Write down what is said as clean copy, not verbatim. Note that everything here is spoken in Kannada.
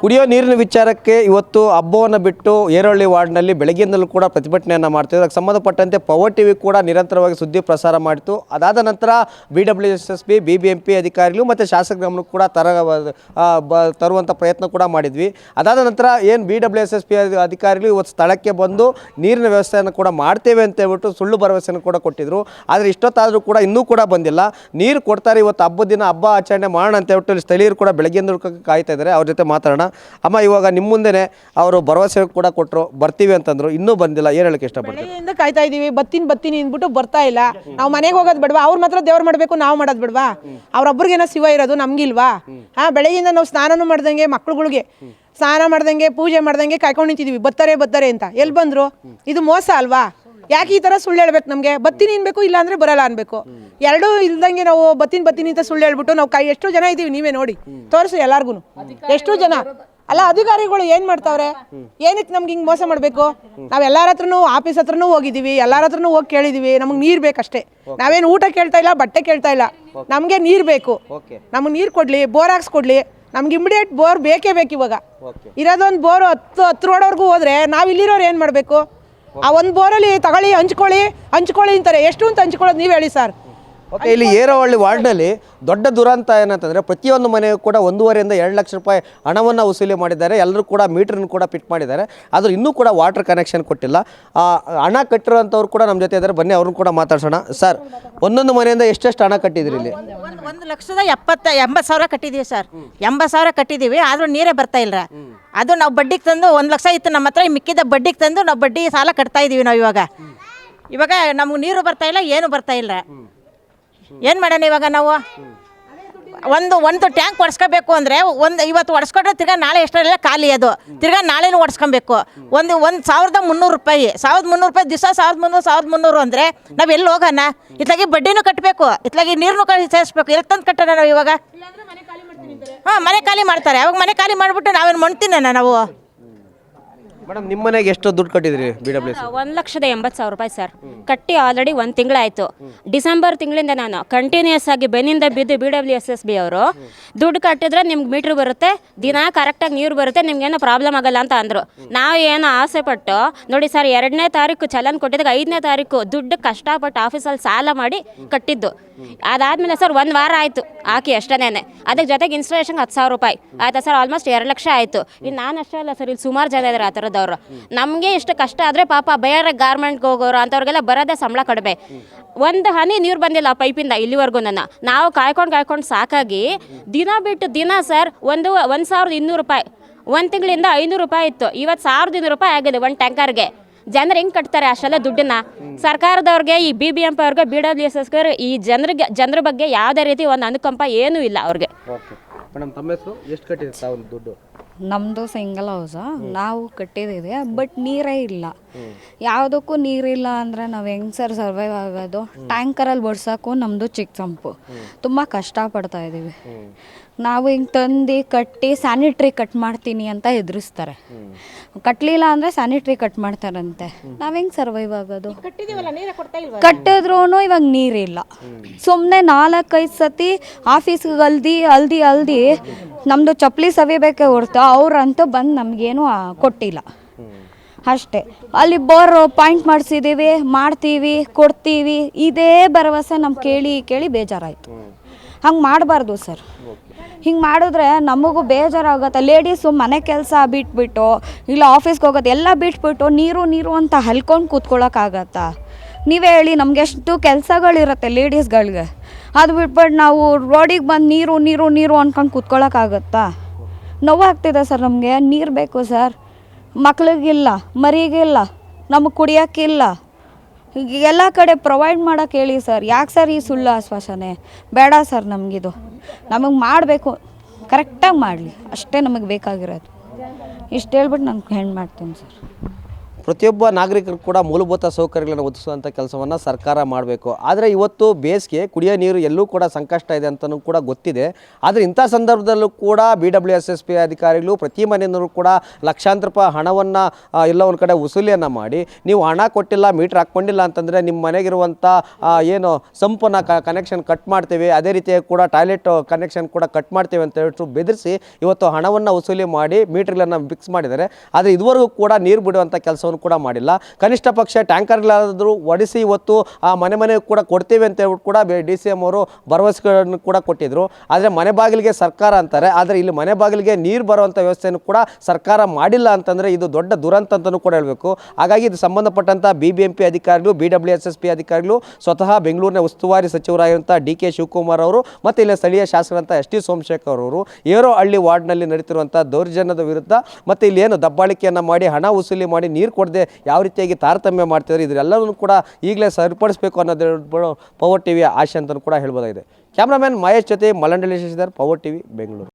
ಕುಡಿಯೋ ನೀರಿನ ವಿಚಾರಕ್ಕೆ ಇವತ್ತು ಹಬ್ಬವನ್ನು ಬಿಟ್ಟು ಏರಳ್ಳಿ ವಾರ್ಡ್ನಲ್ಲಿ ಬೆಳಗ್ಗೆಯಿಂದಲೂ ಕೂಡ ಪ್ರತಿಭಟನೆಯನ್ನು ಮಾಡ್ತಿದ್ರು. ಅದಕ್ಕೆ ಸಂಬಂಧಪಟ್ಟಂತೆ ಪವರ್ ಟಿವಿ ಕೂಡ ನಿರಂತರವಾಗಿ ಸುದ್ದಿ ಪ್ರಸಾರ ಮಾಡಿತು. ಅದಾದ ನಂತರ BWSSB BBMP ಅಧಿಕಾರಿಗಳು ಮತ್ತು ಶಾಸಕರ ಗಮನಕ್ಕೂ ಕೂಡ ತರುವಂಥ ಪ್ರಯತ್ನ ಕೂಡ ಮಾಡಿದ್ವಿ. ಅದಾದ ನಂತರ ಏನು BWSSB ಅಧಿಕಾರಿಗಳು ಇವತ್ತು ಸ್ಥಳಕ್ಕೆ ಬಂದು ನೀರಿನ ವ್ಯವಸ್ಥೆಯನ್ನು ಕೂಡ ಮಾಡ್ತೇವೆ ಅಂತ ಹೇಳ್ಬಿಟ್ಟು ಸುಳ್ಳು ಭರವಸೆಯನ್ನು ಕೂಡ ಕೊಟ್ಟಿದ್ರು. ಆದರೆ ಇಷ್ಟೊತ್ತಾದರೂ ಕೂಡ ಇನ್ನೂ ಕೂಡ ಬಂದಿಲ್ಲ. ನೀರು ಕೊಡ್ತಾರೆ, ಇವತ್ತು ಹಬ್ಬದ ದಿನ ಹಬ್ಬ ಆಚರಣೆ ಮಾಡೋಣ ಅಂತ ಹೇಳ್ಬಿಟ್ಟು ಸ್ಥಳೀಯರು ಕೂಡ ಬೆಳಗ್ಗೆಯಿಂದ ಕಾಯ್ತಾ ಇದ್ದಾರೆ. ಅವ್ರ ಜೊತೆ ಮಾತಾಡೋಣ. ಅಮ್ಮ, ಇವಾಗ ನಿಮ್ಮ ಮುಂದೆನೆ ಅವರು ಭರವಸೆ ಕೂಡ ಕೊಟ್ಟರು, ಬರ್ತೀವಿ ಅಂತಂದ್ರು, ಇನ್ನೂ ಬಂದಿಲ್ಲ, ಏನು ಹೇಳಕ್ಕೆ ಇಷ್ಟಪಡ್ತೀನಿ? ಕಾಯ್ತಾ ಇದೀವಿ, ಬರ್ತೀನಿ ಅಂದ್ಬಿಟ್ಟು ಬರ್ತಾ ಇಲ್ಲ. ನಾವು ಮನೆಗೆ ಹೋಗೋದು ಬಿಡ್ವಾ? ಅವ್ರ ಮಾತ್ರ ದೇವ್ರು ಮಾಡಬೇಕು, ನಾವು ಮಾಡೋದು ಬಿಡ್ವಾ? ಅವ್ರೊಬ್ರಿಗೇನೋ ಶಿವ ಇರೋದು, ನಮ್ಗಿಲ್ವಾ? ಬೆಳಗ್ಗೆಯಿಂದ ನಾವು ಸ್ನಾನನೂ ಮಾಡ್ದಂಗೆ, ಮಕ್ಳುಗಳಿಗೆ ಸ್ನಾನ ಮಾಡ್ದಂಗೆ, ಪೂಜೆ ಮಾಡ್ದಂಗೆ ಕಾಯ್ಕೊಂಡು ನಿಂತಿದ್ದೀವಿ, ಬರ್ತಾರೆ ಅಂತ. ಎಲ್ಲಿ ಬಂದ್ರು? ಇದು ಮೋಸ ಅಲ್ವಾ? ಯಾಕೆ ಈ ಥರ ಸುಳ್ಳು ಹೇಳ್ಬೇಕು? ನಮಗೆ ಬರ್ತೀನಿ ಅನ್ಬೇಕು, ಇಲ್ಲ ಅಂದರೆ ಬರಲ್ಲ ಅನ್ಬೇಕು. ಎರಡೂ ಇಲ್ದಂಗೆ ನಾವು ಬರ್ತೀನಿ ಅಂತ ಸುಳ್ಳು ಹೇಳ್ಬಿಟ್ಟು ನಾವು ಎಷ್ಟು ಜನ ಇದ್ದೀವಿ ನೀವೇ ನೋಡಿ, ತೋರಿಸಿ ಎಲ್ಲಾರ್ಗು. ಎಷ್ಟು ಜನ ಅಲ್ಲ, ಅಧಿಕಾರಿಗಳು ಏನು ಮಾಡ್ತಾವ್ರೆ? ಏನಕ್ಕೆ ನಮ್ಗೆ ಹಿಂಗೆ ಮೋಸ ಮಾಡಬೇಕು? ನಾವು ಎಲ್ಲರ ಹತ್ರನೂ, ಆಫೀಸ್ ಹತ್ರನೂ ಹೋಗಿದ್ದೀವಿ, ಎಲ್ಲರ ಹತ್ರನೂ ಹೋಗಿ ಕೇಳಿದ್ದೀವಿ. ನಮಗೆ ನೀರು ಬೇಕಷ್ಟೇ. ನಾವೇನು ಊಟ ಕೇಳ್ತಾ ಇಲ್ಲ, ಬಟ್ಟೆ ಕೇಳ್ತಾ ಇಲ್ಲ. ನಮಗೆ ನೀರು ಬೇಕು. ನಮಗೆ ನೀರು ಕೊಡಲಿ, ಬೋರ್ ಹಾಕ್ಸ್ಕೊಡ್ಲಿ. ನಮ್ಗೆ ಇಮಿಡಿಯೇಟ್ ಬೋರ್ ಬೇಕೇ ಬೇಕು. ಇವಾಗ ಇರೋದೊಂದು ಬೋರು 10 ರೋಡ್ವರೆಗೂ ಹೋದ್ರೆ ನಾವು ಇಲ್ಲಿರೋರು ಏನು ಮಾಡಬೇಕು? ಆ ಒಂದು ಬೋರಲ್ಲಿ ತಗೊಳ್ಳಿ, ಹಂಚ್ಕೊಳ್ಳಿ ಅಂತಾರೆ. ಎಷ್ಟು ಅಂತ ಹಂಚ್ಕೊಳ್ಳೋದು ನೀವು ಹೇಳಿ ಸರ್. ಓಕೆ, ಇಲ್ಲಿ ಏರವಳ್ಳಿ ವಾರ್ಡ್ನಲ್ಲಿ ದೊಡ್ಡ ದುರಂತ ಏನಂತಂದರೆ ಪ್ರತಿಯೊಂದು ಮನೆಯೂ ಕೂಡ 1.5 ಇಂದ 2 ಲಕ್ಷ ರೂಪಾಯಿ ಹಣವನ್ನು ವಸೂಲಿ ಮಾಡಿದ್ದಾರೆ. ಎಲ್ಲರೂ ಕೂಡ ಮೀಟ್ರನ್ನು ಕೂಡ ಫಿಟ್ ಮಾಡಿದ್ದಾರೆ. ಆದರೂ ಇನ್ನೂ ಕೂಡ ವಾಟರ್ ಕನೆಕ್ಷನ್ ಕೊಟ್ಟಿಲ್ಲ. ಹಣ ಕಟ್ಟಿರೋಂಥವ್ರು ಕೂಡ ನಮ್ಮ ಜೊತೆ ಇದ್ದಾರೆ. ಬನ್ನಿ, ಅವ್ರನ್ನ ಕೂಡ ಮಾತಾಡ್ಸೋಣ. ಸರ್, ಒಂದೊಂದು ಮನೆಯಿಂದ ಎಷ್ಟೆಷ್ಟು ಹಣ ಕಟ್ಟಿದ್ರಿ? ಇಲ್ಲಿ 1,80,000 ಕಟ್ಟಿದ್ದೀವಿ ಸರ್. 80,000 ಕಟ್ಟಿದ್ದೀವಿ, ಆದರೂ ನೀರೇ ಬರ್ತಾ ಇಲ್ಲ. ಅದು ನಾವು ಬಡ್ಡಿಗೆ ತಂದು 1 ಲಕ್ಷ ಇತ್ತು ನಮ್ಮ ಹತ್ರ, ಮಿಕ್ಕಿದ ಬಡ್ಡಿಗೆ ತಂದು ನಾವು ಬಡ್ಡಿ ಸಾಲ ಕಟ್ತಾ ಇದ್ದೀವಿ. ನಾವು ಇವಾಗ ನಮ್ಗೆ ನೀರು ಬರ್ತಾ ಇಲ್ಲ, ಏನು ಬರ್ತಾ ಇಲ್ಲ. ಏನು ಮಾಡೋಣ ಇವಾಗ? ನಾವು ಒಂದು ಟ್ಯಾಂಕ್ ಒಡ್ಸ್ಕೋಬೇಕು ಅಂದರೆ ಇವತ್ತು ಒಡ್ಸ್ಕೊಂಡ್ರೆ ತಿರ್ಗಾ ನಾಳೆ ಎಷ್ಟರಲ್ಲ ಖಾಲಿ, ಅದು ತಿರ್ಗಾ ನಾಳೆನೂ ಒಡ್ಸ್ಕೊಬೇಕು. ಒಂದು 1,300 ರೂಪಾಯಿ, 1,300 ರೂಪಾಯಿ ದಿವಸ, 1,300 ಅಂದರೆ ನಾವು ಎಲ್ಲಿ ಹೋಗೋಣ? ಇತ್ಲಾಗಿ ಬಡ್ಡಿನೂ ಕಟ್ಟಬೇಕು, ಇತ್ಲಾಗಿ ನೀರನ್ನು ಸೇರಿಸ್ಬೇಕು. ಎಲ್ಲಿ ತಂದು ಕಟ್ಟೋಣ ನಾವು ಇವಾಗ? ಮನೆ ಖಾಲಿ ಮಾಡ್ತಾರೆ. ಅವಾಗ ಮನೆ ಖಾಲಿ ಮಾಡಿಬಿಟ್ಟು ನಾವೇನು ಮಾಡ್ತೀನ ನಾವು? ಮೇಡಮ್, ನಿಮ್ಮ ಮನೆಗೆ ಎಷ್ಟು ದುಡ್ಡು ಕಟ್ಟಿದ್ರಿ BWS? 1,80,000 ರೂಪಾಯಿ ಸರ್. ಕಟ್ಟಿ ಆಲ್ರೆಡಿ 1 ತಿಂಗಳಾಯಿತು. ಡಿಸೆಂಬರ್ ತಿಂಗಳಿಂದ ನಾನು ಕಂಟಿನ್ಯೂಸ್ ಆಗಿ ಬೆನ್ನಿಂದ ಬಿದ್ದು BWSSB ಅವರು ದುಡ್ಡು ಕಟ್ಟಿದ್ರೆ ನಿಮ್ಗೆ ಮೀಟ್ರ್ ಬರುತ್ತೆ, ದಿನ ಕರೆಕ್ಟಾಗಿ ನೀರು ಬರುತ್ತೆ, ನಿಮ್ಗೇನೋ ಪ್ರಾಬ್ಲಮ್ ಆಗಲ್ಲ ಅಂತ ಅಂದರು. ನಾವು ಏನೋ ಆಸೆ ಪಟ್ಟು ನೋಡಿ ಸರ್, 2ನೇ ತಾರೀಕು ಚಲನ್ ಕೊಟ್ಟಿದ್ದಾಗ 5ನೇ ತಾರೀಕು ದುಡ್ಡು ಕಷ್ಟಪಟ್ಟು ಆಫೀಸಲ್ಲಿ ಸಾಲ ಮಾಡಿ ಕಟ್ಟಿದ್ದು. ಅದಾದಮೇಲೆ ಸರ್ 1 ವಾರ ಆಯಿತು ಹಾಕಿ ಅಷ್ಟೇನೆ. ಅದಕ್ಕೆ ಜೊತೆಗೆ ಇನ್ಸ್ಟಾಲೇಷನ್ಗೆ 10,000 ರೂಪಾಯಿ ಆಯಿತಾ ಸರ್, ಆಲ್ಮೋಸ್ಟ್ 2 ಲಕ್ಷ ಆಯಿತು. ಇನ್ನು ನಾನು ಅಷ್ಟೇ ಅಲ್ಲ ಸರ್, ಇಲ್ಲಿ ಸುಮಾರು ಜನ ಇದ್ದಾರೆ ಆ ಥರದವರು. ನಮಗೆ ಇಷ್ಟು ಕಷ್ಟ ಆದರೆ ಪಾಪ ಬೇರೆ ಗಾರ್ಮೆಂಟ್ಗೆ ಹೋಗೋರು ಅಂಥವ್ರಿಗೆಲ್ಲ ಬರೋದೇ ಸಂಬಳ ಕಡಿಮೆ. ಒಂದು ಹನಿ ನೀರು ಬಂದಿಲ್ಲ ಆ ಪೈಪಿಂದ ಇಲ್ಲಿವರೆಗೂ. ನಾವು ಕಾಯ್ಕೊಂಡು ಸಾಕಾಗಿ ದಿನ ಬಿಟ್ಟು ದಿನ ಸರ್ 1,200 ರೂಪಾಯಿ, 1 ತಿಂಗಳಿಂದ 500 ರೂಪಾಯಿ ಇತ್ತು, ಇವತ್ತು 1,200 ರೂಪಾಯಿ ಆಗಿದೆ ಒಂದು ಟ್ಯಾಂಕರ್ಗೆ. ಜನರು ಹೆಂಗೆ ಕಟ್ತಾರೆ ಅಷ್ಟೆಲ್ಲ ದುಡ್ಡನ್ನ? ಸರ್ಕಾರದವ್ರಿಗೆ, ಈ BBMP ಅವ್ರಿಗೆ, BWSSB ಈ ಜನರ ಬಗ್ಗೆ ಯಾವುದೇ ರೀತಿ ಒಂದು ಅನುಕಂಪ ಏನೂ ಇಲ್ಲ ಅವ್ರಿಗೆ. ಮೇಡಮ್, ತಮ್ಮ ಹೆಸರು? ಎಷ್ಟು ಕಟ್ಟಿದ್ರೆ ತಾವು ದುಡ್ಡು? ನಮ್ಮದು ಸಿಂಗಲ್ ಹೌಸ, ನಾವು ಕಟ್ಟಿದ್ದೀವಿ. ಬಟ್ ನೀರೇ ಇಲ್ಲ, ಯಾವುದಕ್ಕೂ ನೀರಿಲ್ಲ ಅಂದರೆ ನಾವು ಹೆಂಗೆ ಸರ್ ಸರ್ವೈವ್ ಆಗೋದು? ಟ್ಯಾಂಕರಲ್ಲಿ ಬಡ್ಸೋಕ್ಕೂ ನಮ್ಮದು ಚಿಕ್ಕ ಸಂಪು, ತುಂಬ ಕಷ್ಟಪಡ್ತಾ ಇದ್ದೀವಿ. ನಾವು ಹಿಂಗೆ ತಂದು ಕಟ್ಟಿ ಸ್ಯಾನಿಟ್ರಿ ಕಟ್ ಮಾಡ್ತೀನಿ ಅಂತ ಹೆದರಿಸ್ತಾರೆ. ಕಟ್ಟಲಿಲ್ಲ ಅಂದರೆ ಸ್ಯಾನಿಟ್ರಿ ಕಟ್ ಮಾಡ್ತಾರಂತೆ. ನಾವು ಹೆಂಗೆ ಸರ್ವೈವ್ ಆಗೋದು? ಕಟ್ಟಿದ್ರೂ ಇವಾಗ ನೀರಿಲ್ಲ. ಸುಮ್ಮನೆ 4-5 ಸತಿ ಆಫೀಸ್ಗೆ ಅಲ್ದಿ ನಮ್ಮದು ಚಪ್ಪಲಿ ಸವಿಬೇಕೇ ಹೊರ್ತು ಅವ್ರಂತೂ ಬಂದು ನಮಗೇನು ಕೊಟ್ಟಿಲ್ಲ ಅಷ್ಟೇ. ಅಲ್ಲಿ ಬೋರ್ ಪಾಯಿಂಟ್ ಮಾಡಿಸಿದ್ದೀವಿ, ಮಾಡ್ತೀವಿ, ಕೊಡ್ತೀವಿ, ಇದೇ ಭರವಸೆ ನಮ್ಗೆ ಕೇಳಿ ಬೇಜಾರಾಯಿತು. ಹಂಗೆ ಮಾಡಬಾರ್ದು ಸರ್. ಹಿಂಗೆ ಮಾಡಿದ್ರೆ ನಮಗೂ ಬೇಜಾರಾಗುತ್ತೆ. ಲೇಡೀಸು ಮನೆ ಕೆಲಸ ಬಿಟ್ಬಿಟ್ಟು, ಇಲ್ಲ ಆಫೀಸ್ಗೆ ಹೋಗೋದು ಎಲ್ಲ ಬಿಟ್ಬಿಟ್ಟು ನೀರು ಅಂತ ಹಲ್ಕೊಂಡು ಕೂತ್ಕೊಳ್ಳೋಕ್ಕಾಗತ್ತಾ? ನೀವೇ ಹೇಳಿ, ನಮಗೆಷ್ಟು ಕೆಲಸಗಳಿರುತ್ತೆ ಲೇಡೀಸ್ಗಳಿಗೆ. ಅದು ಬಿಟ್ಬಿಟ್ಟು ನಾವು ರೋಡಿಗೆ ಬಂದು ನೀರು ಅಂದ್ಕೊಂಡು ಕೂತ್ಕೊಳ್ಳೋಕ್ಕಾಗತ್ತಾ? ನೋವಾಗ್ತಿದೆ ಸರ್. ನಮಗೆ ನೀರು ಬೇಕು ಸರ್. ಮಕ್ಳಿಗಿಲ್ಲ, ಮರಿಗಿಲ್ಲ, ನಮಗೆ ಕುಡಿಯೋಕ್ಕಿಲ್ಲ. ಎಲ್ಲ ಕಡೆ ಪ್ರೊವೈಡ್ ಮಾಡೋಕ್ಕೆ ಹೇಳಿ ಸರ್. ಯಾಕೆ ಸರ್ ಈ ಸುಳ್ಳು ಆಶ್ವಾಸನೆ? ಬೇಡ ಸರ್, ನಮಗಿದು ನಮಗೆ ಮಾಡಬೇಕು, ಕರೆಕ್ಟಾಗಿ ಮಾಡಲಿ, ಅಷ್ಟೇ ನಮಗೆ ಬೇಕಾಗಿರೋದು. ಇಷ್ಟು ಹೇಳ್ಬಿಟ್ಟು ನಾನು ಹೆಣ್ಣು ಮಾಡ್ತೀನಿ ಸರ್. ಪ್ರತಿಯೊಬ್ಬ ನಾಗರಿಕರು ಕೂಡ ಮೂಲಭೂತ ಸೌಕರ್ಯಗಳನ್ನು ಒದಗಿಸುವಂಥ ಕೆಲಸವನ್ನು ಸರ್ಕಾರ ಮಾಡಬೇಕು. ಆದರೆ ಇವತ್ತು ಬೇಸಿಗೆ ಕುಡಿಯೋ ನೀರು ಎಲ್ಲೂ ಕೂಡ ಸಂಕಷ್ಟ ಇದೆ ಅಂತಲೂ ಕೂಡ ಗೊತ್ತಿದೆ. ಆದರೆ ಇಂಥ ಸಂದರ್ಭದಲ್ಲೂ ಕೂಡ BWSSB ಅಧಿಕಾರಿಗಳು ಪ್ರತಿ ಮನೆಯಲ್ಲೂ ಕೂಡ ಲಕ್ಷಾಂತರ ರೂಪಾಯಿ ಹಣವನ್ನು ಎಲ್ಲ ಒಂದು ಕಡೆ ವಸೂಲಿಯನ್ನು ಮಾಡಿ, ನೀವು ಹಣ ಕೊಟ್ಟಿಲ್ಲ, ಮೀಟ್ರ್ ಹಾಕ್ಕೊಂಡಿಲ್ಲ ಅಂತಂದರೆ ನಿಮ್ಮ ಮನೆಗಿರುವಂಥ ಏನು ಸಂಪನ್ನ ಕನೆಕ್ಷನ್ ಕಟ್ ಮಾಡ್ತೀವಿ, ಅದೇ ರೀತಿಯಾಗಿ ಕೂಡ ಟಾಯ್ಲೆಟ್ ಕನೆಕ್ಷನ್ ಕೂಡ ಕಟ್ ಮಾಡ್ತೀವಿ ಅಂತ ಹೇಳ್ಬಿಟ್ಟು ಬೆದರಿಸಿ ಇವತ್ತು ಹಣವನ್ನು ವಸೂಲಿ ಮಾಡಿ ಮೀಟ್ರ್ಗಳನ್ನು ಫಿಕ್ಸ್ ಮಾಡಿದ್ದಾರೆ. ಆದರೆ ಇದುವರೆಗೂ ಕೂಡ ನೀರು ಬಿಡುವಂಥ ಕೆಲಸವನ್ನು ಕೂಡ ಮಾಡಿಲ್ಲ. ಕನಿಷ್ಠ ಪಕ್ಷ ಟ್ಯಾಂಕರ್ಗಳಾದರೂ ಒಡಿಸಿ ಇವತ್ತು ಆ ಮನೆ ಕೂಡ ಕೊಡ್ತೀವಿ ಅಂತ ಹೇಳ್ಬಿಟ್ಟು ಕೂಡ DCM ಅವರು ಭರವಸೆಗಳನ್ನು ಕೂಡ ಕೊಟ್ಟಿದ್ದರು. ಆದರೆ ಮನೆ ಬಾಗಿಲಿಗೆ ಸರ್ಕಾರ ಅಂತಾರೆ, ಆದರೆ ಇಲ್ಲಿ ಮನೆ ಬಾಗಿಲಿಗೆ ನೀರು ಬರುವಂಥ ವ್ಯವಸ್ಥೆಯನ್ನು ಕೂಡ ಸರ್ಕಾರ ಮಾಡಿಲ್ಲ ಅಂತಂದರೆ ಇದು ದೊಡ್ಡ ದುರಂತ ಅಂತಲೂ ಕೂಡ ಹೇಳಬೇಕು. ಹಾಗಾಗಿ ಇದು ಸಂಬಂಧಪಟ್ಟಂಥ BBMP ಅಧಿಕಾರಿಗಳು, BWSSB ಅಧಿಕಾರಿಗಳು, ಸ್ವತಃ ಬೆಂಗಳೂರಿನ ಉಸ್ತುವಾರಿ ಸಚಿವರಾಗಿರುವಂಥ DK ಶಿವಕುಮಾರ್ ಅವರು ಮತ್ತು ಇಲ್ಲಿ ಸ್ಥಳೀಯ ಶಾಸಕರಂಥ ST ಸೋಮಶೇಖರ್ ಅವರು ಏರೋಹಳ್ಳಿ ವಾರ್ಡ್ನಲ್ಲಿ ನಡೀತಿರುವಂಥ ದೌರ್ಜನ್ಯದ ವಿರುದ್ಧ ಮತ್ತು ಇಲ್ಲಿ ಏನು ದಬ್ಬಾಳಿಕೆಯನ್ನು ಮಾಡಿ ಹಣ ವಸೂಲಿ ಮಾಡಿ ನೀರು ಕೊಡದೆ ಯಾವ ರೀತಿಯಾಗಿ ತಾರತಮ್ಯ ಮಾಡ್ತಿದ್ದಾರೆ ಇದರೆಲ್ಲವನ್ನೂ ಕೂಡ ಈಗಲೇ ಸರಿಪಡಿಸಬೇಕು ಅನ್ನೋದು ಪವರ್ TV ಆಶೆ ಅಂತಲೂ ಕೂಡ ಹೇಳ್ಬೋದಾಗಿದೆ. ಕ್ಯಾಮ್ರಾಮನ್ ಮಹೇಶ್ ಜೊತೆ ಮಲ್ಲಂಡಳ್ಳಿ ಶಶಿಧರ್, ಪವರ್ TV ಬೆಂಗಳೂರು.